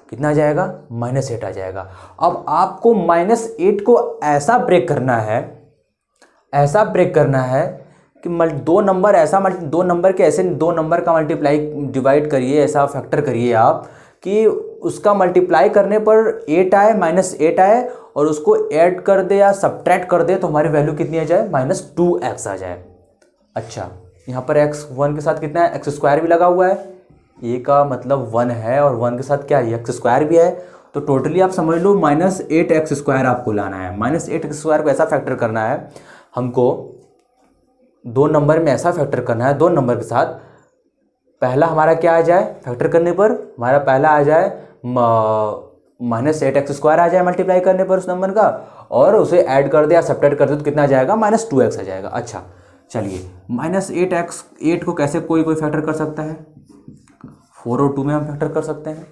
Speaker 1: कितना आ जाएगा -8 आ जाएगा। अब आपको -8 को ऐसा ब्रेक करना है कि दो नंबर के ऐसे दो नंबर का मल्टीप्लाई डिवाइड करिए, ऐसा फैक्टर करिए आप कि उसका मल्टीप्लाई करने पर 8 आए -8 आए, और उसको ऐड कर दे या सब्ट्रैक्ट कर दे तो हमारी वैल्यू कितनी आ जाए -2x आ जाए। अच्छा, यहाँ पर x 1 के साथ कितना है, एक्स स्क्वायर भी लगा हुआ है, ए का मतलब 1 है और 1 के साथ क्या है, एक्स स्क्वायर भी है, तो टोटली आप समझ लो -8x² आपको लाना है। -8x² को ऐसा फैक्टर करना है हमको, दो नंबर में ऐसा फैक्टर करना है, दो नंबर के साथ पहला हमारा क्या आ जाए, फैक्टर करने पर हमारा पहला आ जाए -8x² आ जाए मल्टीप्लाई करने पर उस नंबर का, और उसे ऐड कर दे या सब्ट्रैक्ट कर दे तो कितना आ जाएगा, -2x आ जाएगा। अच्छा चलिए, -8 को कैसे कोई फैक्टर कर सकता है, 4 और 2 में हम फैक्टर कर सकते हैं।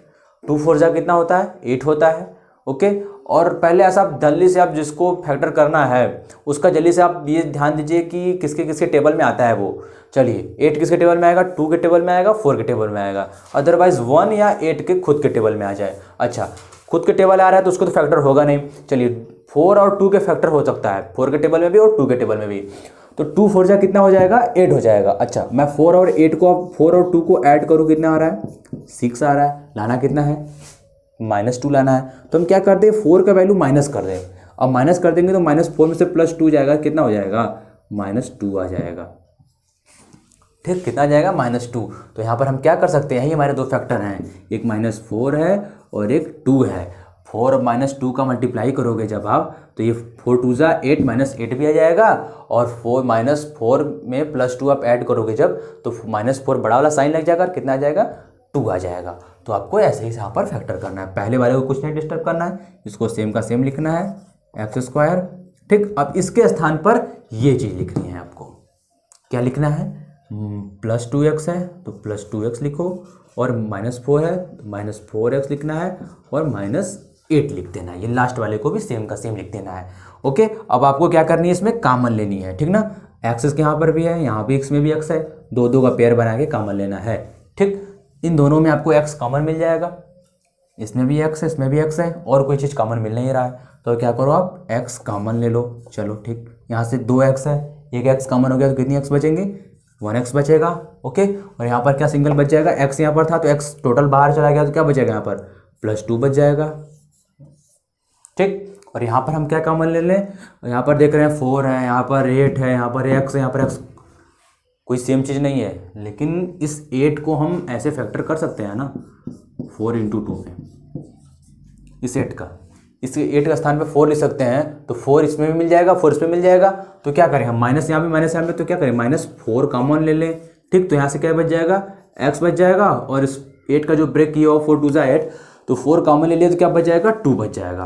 Speaker 1: 2 4 जा कितना होता है, 8 होता है। ओके, और पहले ऐसा जल्दी से आप जिसको फैक्टर करना है उसका जल्दी से आप ये ध्यान दीजिए कि किसके किसके टेबल में आता है वो। चलिए 8 किसके टेबल में आएगा, 2 के टेबल में आएगा, 4 के टेबल में आएगा, अदरवाइज 1 या 8 के खुद के टेबल में आ जाए। अच्छा, खुद के टेबल आ रहा है तो उसको तो फैक्टर होगा नहीं। चलिए 4 और 2 के फैक्टर हो सकता है, 4 के टेबल में भी और 2 के टेबल में भी, तो 2 4 जा कितना हो जाएगा, 8 हो जाएगा। अच्छा, मैं 4 और 8 को, 4 और 2 को ऐड करूँ, कितना आ रहा है, 6 आ रहा है। लाना कितना है, -2 लाना है। तो हम क्या कर दें, 4 का वैल्यू माइनस कर दें। अब माइनस कर देंगे तो -4 में से +2 जाएगा, कितना हो जाएगा, -2 आ जाएगा। ठीक, कितना आ जाएगा, -2। तो यहाँ पर हम क्या कर सकते हैं, यही हमारे दो फैक्टर हैं, एक -4 है और एक 2 है। 4 और -2 का मल्टीप्लाई करोगे जब आप, तो ये 4 2 जा 8 -8 भी आ जाएगा, और 4 -4 में +2 आप ऐड करोगे जब, तो -4 बड़ा वाला साइन लग जाएगा, कितना आ जाएगा, 2 आ जाएगा। तो आपको ऐसे ही यहाँ पर फैक्टर करना है, पहले वाले को कुछ नहीं डिस्टर्ब करना है, इसको सेम का सेम लिखना है, x²। ठीक, अब इसके स्थान पर ये चीज़ लिखनी है आपको, क्या लिखना है, +2x है तो +2x लिखो, और -4 है तो -4x लिखना है, और -8 लिख देना है। ये लास्ट वाले को भी सेम का सेम लिख देना है। ओके, अब आपको क्या करनी है, इसमें कॉमन लेनी है, ठीक ना। एक्स के यहाँ पर भी है, यहाँ भी x में भी x है, दो दो का पेयर बना के कॉमन लेना है। ठीक, इन दोनों में आपको x कॉमन मिल जाएगा, इसमें भी x है, इसमें भी x है, और कोई चीज़ कॉमन मिल नहीं रहा है, तो क्या करो आप x कॉमन ले लो। चलो ठीक, यहाँ से 2x है, एक x कॉमन हो गया तो कितनी x बचेंगे, 1x बचेगा। ओके, और यहाँ पर क्या सिंगल बच जाएगा, x यहाँ पर था तो x टोटल बाहर चला गया तो क्या बचेगा, यहाँ पर +2 बच जाएगा। ठीक, और यहाँ पर हम क्या कॉमन ले लें, यहाँ पर देख रहे हैं 4 है, यहाँ पर 8 है, यहाँ पर x है, यहाँ पर x, कोई सेम चीज़ नहीं है, लेकिन इस 8 को हम ऐसे फैक्टर कर सकते हैं ना, 4 × 2 में, इस 8 का, इस 8 का स्थान पे 4 लिख सकते हैं, तो 4 इसमें भी मिल जाएगा, 4 इसमें मिल जाएगा, तो क्या करें हम, माइनस यहाँ पे माइनस यहाँ पे, तो क्या करें, -4 कॉमन ले लें। ठीक, तो यहाँ से क्या बच जाएगा, x बच जाएगा, और इस 8 का जो ब्रेक किया हो 4 2 जा 8, तो 4 कॉमन ले लिया तो क्या बच जाएगा, 2 बच जाएगा,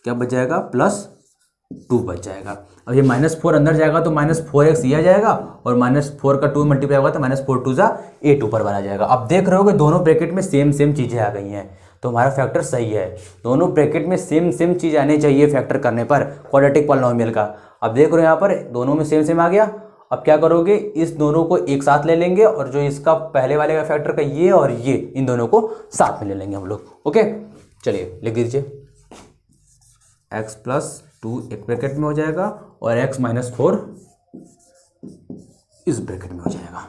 Speaker 1: क्या बच जाएगा, +2 बच जाएगा। अब ये -4 अंदर जाएगा तो -4x ये आ जाएगा, और -4 का 2 मल्टीप्लाई होगा तो -4 2 जा 8 ऊपर बना जाएगा। अब देख रहे हो कि दोनों ब्रैकेट में सेम चीज़ें आ गई हैं, तो हमारा फैक्टर सही है। दोनों ब्रैकेट में सेम चीज़ आनी चाहिए फैक्टर करने पर क्वाड्रेटिक पॉलिनोमियल का। अब देख रहे हो यहाँ पर दोनों में सेम आ गया। अब क्या करोगे, इस दोनों को एक साथ ले लेंगे, और जो इसका पहले वाले का फैक्टर का ये और ये, इन दोनों को साथ में ले लेंगे हम लोग। ओके, चलिए लिख दीजिए, x+2 एक ब्रैकेट में हो जाएगा, और x -4 इस ब्रैकेट में हो जाएगा।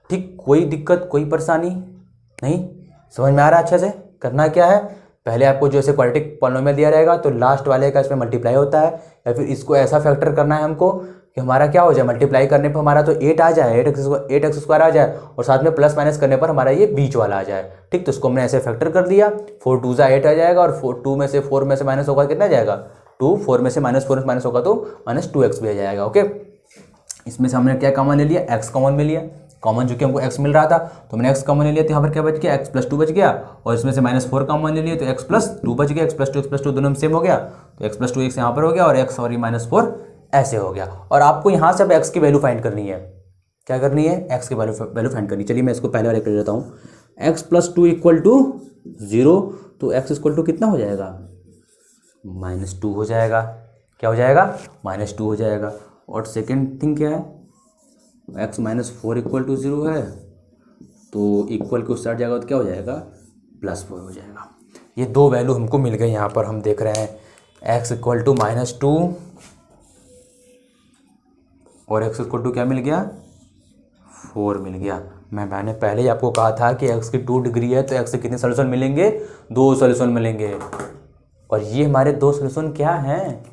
Speaker 1: ठीक, कोई दिक्कत कोई परेशानी नहीं, समझ में आ रहा है अच्छे से। करना क्या है, पहले आपको जो ऐसे क्वाड्रेटिक पॉलिनोमियल दिया रहेगा तो लास्ट वाले का इसमें मल्टीप्लाई होता है, या फिर इसको ऐसा फैक्टर करना है हमको कि हमारा क्या हो जाए, मल्टीप्लाई करने पर हमारा तो 8 आ जाए, 8x² आ जाए, और साथ में प्लस माइनस करने पर हमारा ये बीच वाला आ जाए। ठीक, तो इसको हमने ऐसे फैक्टर कर दिया, 4 2 जा 8 आ जाएगा, और 4 में से माइनस होगा कितना आ जाएगा, 2, 4 में से -4 माइनस होगा तो -2x भी आ जाएगा। ओके, इसमें से हमने क्या कॉमन ले लिया, x कॉमन में लिया, कॉमन जो कि हमको x मिल रहा था तो मैंने x कॉमन ले लिया, तो यहाँ पर क्या बच गया, x+2 बच गया, और इसमें से -4 कॉमन ले लिया तो x+2 बच गया, x+2 दोनों में सेम हो गया, तो x+2 x यहाँ पर हो गया, और x और -4 ऐसे हो गया। और आपको यहाँ से अब x की वैल्यू फाइंड करनी है, क्या करनी है, x की वैल्यू फाइंड करनी। चलिए मैं इसको पहले वाले कर देता हूँ, x+2 = 0, तो x = कितना हो जाएगा, -2 हो जाएगा। क्या हो जाएगा, -2 हो जाएगा। और सेकेंड थिंग क्या है, x -4 = 0 है, तो इक्वल के उस साइड जाएगा तो क्या हो जाएगा, +4 हो जाएगा। ये दो वैल्यू हमको मिल गई। यहाँ पर हम देख रहे हैं x = -2 और x = क्या मिल गया, 4 मिल गया। मैंने पहले ही आपको कहा था कि x की 2 डिग्री है तो x के कितने सोल्यूशन मिलेंगे, 2 सोल्यूशन मिलेंगे। और ये हमारे 2 सोल्यूशन क्या हैं,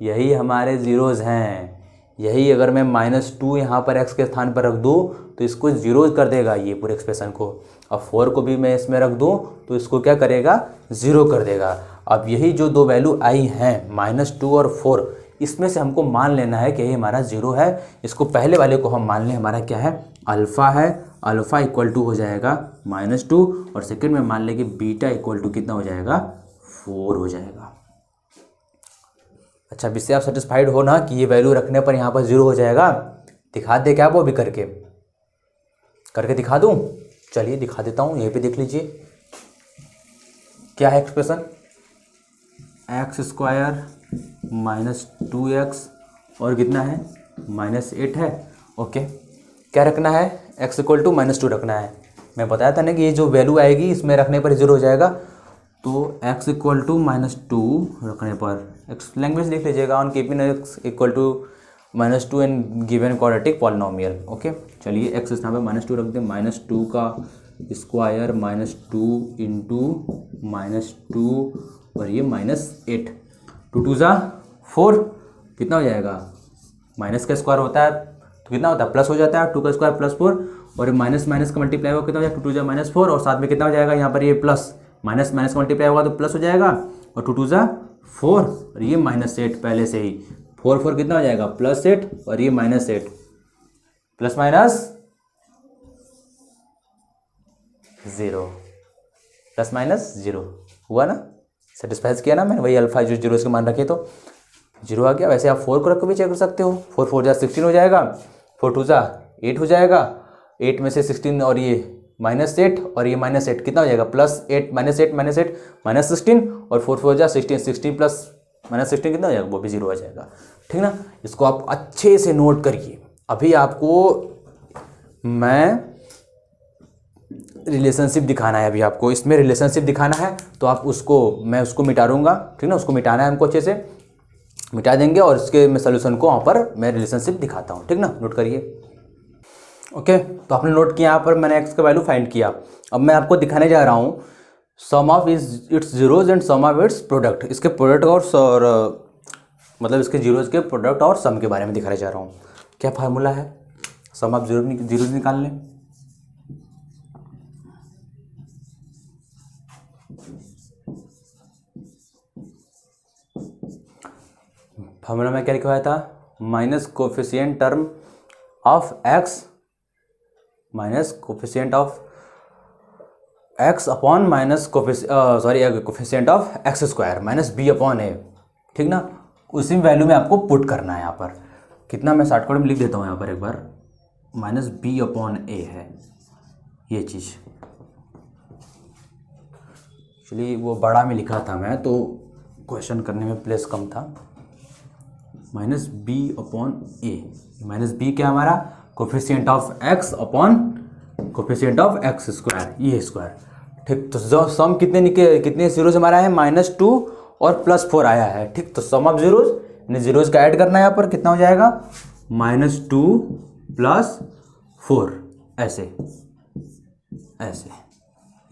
Speaker 1: यही हमारे ज़ीरोज़ हैं, यही अगर मैं -2 यहाँ पर x के स्थान पर रख दूँ तो इसको 0 कर देगा ये पूरे एक्सप्रेशन को। अब 4 को भी मैं इसमें रख दूँ तो इसको क्या करेगा, 0 कर देगा। अब यही जो दो वैल्यू आई हैं -2 और 4, इसमें से हमको मान लेना है कि ये हमारा 0 है। इसको पहले वाले को हम मान लें हमारा क्या है, अल्फ़ा है। अल्फ़ा इक्वल टू हो जाएगा -2 और सेकंड में मान लें कि बीटा इक्वल टू कितना हो जाएगा, 4 हो जाएगा। अच्छा, अब इससे आप सेटिस्फाइड हो ना कि ये वैल्यू रखने पर यहाँ पर 0 हो जाएगा। दिखा दे क्या वो भी करके दिखा दूँ? चलिए दिखा देता हूँ, यहीं पे देख लीजिए क्या है एक्सप्रेशन, x² -2x और कितना है, -8 है। ओके, क्या रखना है, x इक्वल टू -2 रखना है। मैं बताया था ना कि ये जो वैल्यू आएगी इसमें रखने पर 0 हो जाएगा। तो x इक्वल टू -2 रखने पर, एक्स लैंग्वेज लिख लीजिएगा, on keeping x equal to -2 in given quadratic polynomial. Okay, चलिए x इस यहाँ पे -2 रख दें, -2 का स्क्वायर -2 इंटू -2 और ये -8, 2 2 ज़ा 4, कितना हो जाएगा, माइनस का स्क्वायर होता है तो कितना होता है, प्लस हो जाता है, 2 का स्क्वायर +4 और माइनस का मल्टीप्लाई होगा कितना हो जाएगा, 2 2 ज़ा -4 और साथ में कितना हो जाएगा यहाँ पर ये प्लस, माइनस का मल्टीप्लाई होगा तो प्लस हो जाएगा और 2 2 ज़ा 4 और ये -8 पहले से ही, 4 4 कितना हो जाएगा, +8 और ये -8, प्लस माइनस 0, प्लस माइनस 0 हुआ ना, सेटिस्फाइज किया ना मैंने, वही अल्फा जो 0 इसके मान रखे तो 0 आ गया। वैसे आप 4 को रख के भी चेक कर सकते हो, 4 4 जा 16 हो जाएगा, 4 2 जा 8 हो जाएगा, 8 में से 16 और ये -8 और ये -8 कितना हो जाएगा, +8 -8 -16 और 4 4 जा 16, 16 प्लस -16 कितना हो जाएगा, वो भी 0 हो जाएगा। ठीक ना, इसको आप अच्छे से नोट करिए। अभी आपको मैं रिलेशनशिप दिखाना है, अभी आपको इसमें रिलेशनशिप दिखाना है तो आप मैं उसको मिटा दूंगा। ठीक ना, उसको मिटाना है हमको, अच्छे से मिटा देंगे और इसके मैं सोल्यूशन को वहाँ पर मैं रिलेशनशिप दिखाता हूँ। ठीक ना, नोट करिए। ओके, तो आपने नोट किया, यहाँ पर मैंने x का वैल्यू फाइंड किया। अब मैं आपको दिखाने जा रहा हूँ sum of its zeros and sum of its product, इसके प्रोडक्ट और मतलब इसके जीरोज के प्रोडक्ट और सम के बारे में दिखाने जा रहा हूँ। क्या फार्मूला है, सम ऑफ जीरोज निकाल लें। फार्मूला में क्या लिखा हुआ था, minus coefficient term of x minus coefficient of x upon minus coefficient of x² minus b upon a। ठीक ना, उसी वैल्यू में आपको पुट करना है। यहाँ पर कितना, मैं शॉर्टकट में लिख देता हूँ यहाँ पर एक बार, -b अपॉन a है ये चीज़। एक्चुअली वो बड़ा में लिखा था मैं, तो क्वेश्चन करने में प्लेस कम था। -b अपॉन a, -b क्या हमारा, coefficient of x upon coefficient of x², ये स्क्वायर। ठीक, तो जो सम कितने जीरोज हमारा है, -2 और +4 आया है। ठीक, तो सम ऑफ जीरोज ने जीरोज का ऐड करना है यहाँ पर, कितना हो जाएगा, -2 + 4, ऐसे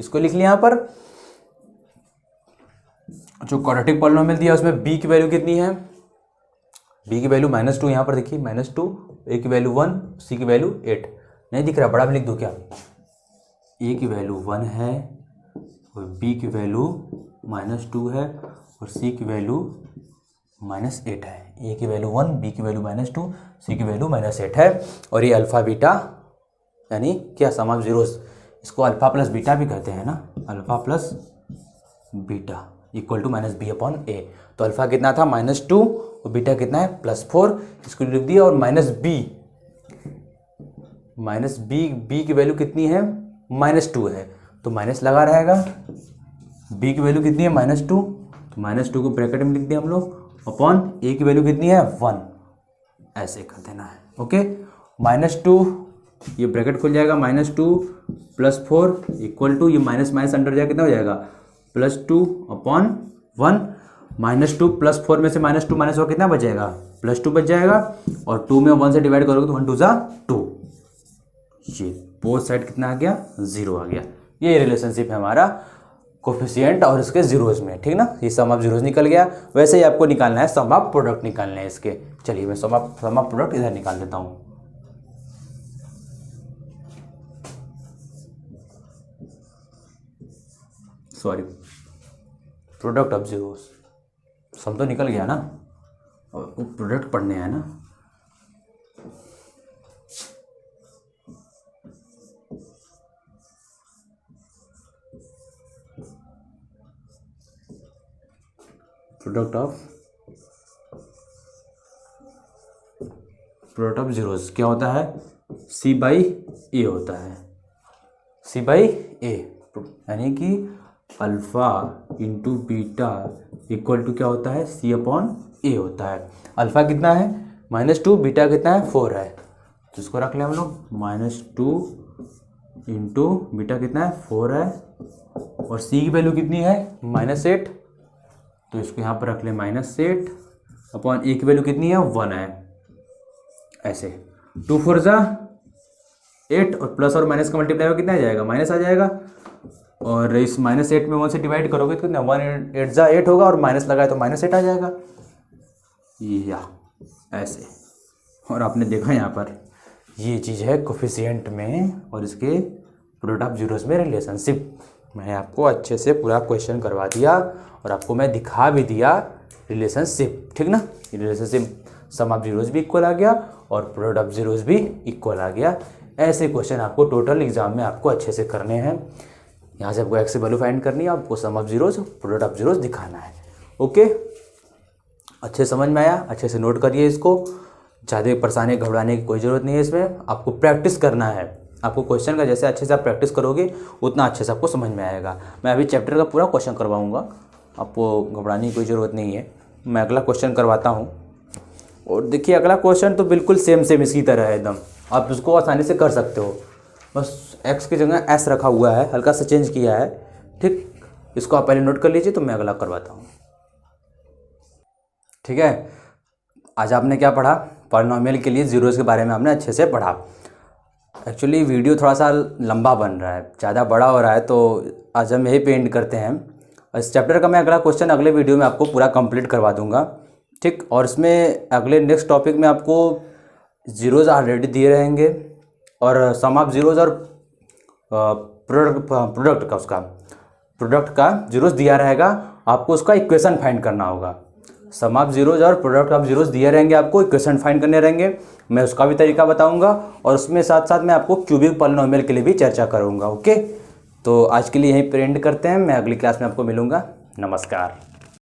Speaker 1: इसको लिख लिया। यहाँ पर जो क्वाड्रेटिक पॉलिनोमियल दिया उसमें b की वैल्यू कितनी है, b की वैल्यू -2, यहाँ पर देखिए -2, a की वैल्यू 1, c की वैल्यू 8, नहीं दिख रहा, बड़ा में लिख दो क्या, a की वैल्यू 1 है और b की वैल्यू -2 है और c की वैल्यू -8 है। a की वैल्यू 1, b की वैल्यू -2, c की वैल्यू -8 है और ये अल्फ़ा बीटा यानी क्या, सम ऑफ जीरोस, इसको अल्फ़ा प्लस बीटा भी कहते हैं ना, alpha plus beta equal to -b upon a। तो अल्फ़ा कितना था, -2 और बीटा कितना है, +4, इसको लिख दिया। और b की वैल्यू कितनी है, -2 है तो माइनस लगा रहेगा। b की वैल्यू कितनी है, -2, तो -2 को ब्रैकेट में लिख दिया हम लोग, अपॉन a की वैल्यू कितनी है, 1, ऐसे कर देना है। ओके, -2 ये ब्रैकेट खुल जाएगा, -2 + 4 इक्वल टू, ये माइनस अंडर जाएगा, कितना हो जाएगा, +2 अपॉन 1, -2 + 4 में से -2 माइनस और कितना बच जाएगा, +2 बच जाएगा और 2 में 1 से डिवाइड करोगे तो 1 2 ज़ा 2, ये बोथ साइड कितना आ गया, 0 आ गया। ये रिलेशनशिप है हमारा कोफिशिएंट और इसके जीरोज में, ठीक ना। ये सम ऑफ जीरोज निकल गया। वैसे ही आपको निकालना है सम ऑफ प्रोडक्ट निकालने हैं इसके। चलिए मैं सम ऑफ प्रोडक्ट इधर निकाल देता हूँ। सॉरी, प्रोडक्ट ऑफ जीरोज, सम तो निकल गया ना, और प्रोडक्ट पढ़ने हैं ना। प्रोडक्ट ऑफ जीरोज क्या होता है, सी बाई ए होता है, सी बाई ए, यानी कि alpha into beta equal to क्या होता है, सी अपॉन ए होता है। अल्फ़ा कितना है -2, बीटा कितना है 4 है, तो इसको रख लें हम लोग -2 इंटू बीटा कितना है 4 है, और सी की वैल्यू कितनी है -8, तो इसको यहाँ पर रख लें -8 अपॉन ए की वैल्यू कितनी है 1 है। ऐसे 2 4 जा 8, और प्लस और माइनस का मल्टीप्लाई कितना आ जाएगा, माइनस आ जाएगा, और इस -8 में 1 से डिवाइड करोगे तो कितना 1 8 जा 8 होगा, और माइनस लगाए तो -8 आ जाएगा, या ऐसे। और आपने देखा यहाँ पर ये चीज़ है कोफिशिएंट में और इसके प्रोडक्ट ऑफ जीरोस में रिलेशनशिप। मैंने आपको अच्छे से पूरा क्वेश्चन करवा दिया और आपको मैं दिखा भी दिया रिलेशनशिप, ठीक ना। रिलेशनशिप सम ऑफ जीरोस भी इक्वल आ गया और प्रोडक्ट ऑफ जीरोस भी इक्वल आ गया। ऐसे क्वेश्चन आपको टोटल एग्जाम में आपको अच्छे से करने हैं। यहाँ से आपको एक्स की वैल्यू फाइंड करनी है, आपको sum of zeros product of zeros दिखाना है। ओके, अच्छे समझ में आया, अच्छे से नोट करिए इसको। ज़्यादा परेशानी घबराने की कोई ज़रूरत नहीं है, इसमें आपको प्रैक्टिस करना है। आपको क्वेश्चन का जैसे अच्छे से आप प्रैक्टिस करोगे उतना अच्छे से आपको समझ में आएगा। मैं अभी चैप्टर का पूरा क्वेश्चन करवाऊँगा, आपको घबराने की कोई ज़रूरत नहीं है। मैं अगला क्वेश्चन करवाता हूँ, और देखिए अगला क्वेश्चन तो बिल्कुल सेम इसकी तरह है एकदम, आप इसको आसानी से कर सकते हो। बस एक्स की जगह एस रखा हुआ है, हल्का सा चेंज किया है, ठीक। इसको आप पहले नोट कर लीजिए, तो मैं अगला करवाता हूँ, ठीक है। आज आपने क्या पढ़ा, पॉलिनोमियल के लिए जीरोस के बारे में आपने अच्छे से पढ़ा। एक्चुअली वीडियो थोड़ा सा लंबा बन रहा है, ज़्यादा बड़ा हो रहा है, तो आज हम यही पे एंड करते हैं। इस चैप्टर का मैं अगला क्वेश्चन अगले वीडियो में आपको पूरा कंप्लीट करवा दूंगा, ठीक। और इसमें अगले नेक्स्ट टॉपिक में आपको जीरोज़ ऑलरेडी दिए रहेंगे, और सम ऑफ जीरोज़ और प्रोडक्ट का जीरोज़ दिया रहेगा, आपको उसका इक्वेशन फाइंड करना होगा। सम ऑफ जीरोज़ और प्रोडक्ट ऑफ जीरोज़ दिए रहेंगे, आपको इक्वेशन फाइंड करने रहेंगे। मैं उसका भी तरीका बताऊंगा, और उसमें साथ साथ मैं आपको क्यूबिक पॉलिनोमियल के लिए भी चर्चा करूंगा। ओके, तो आज के लिए यहीं पर एंड करते हैं। मैं अगली क्लास में आपको मिलूंगा। नमस्कार।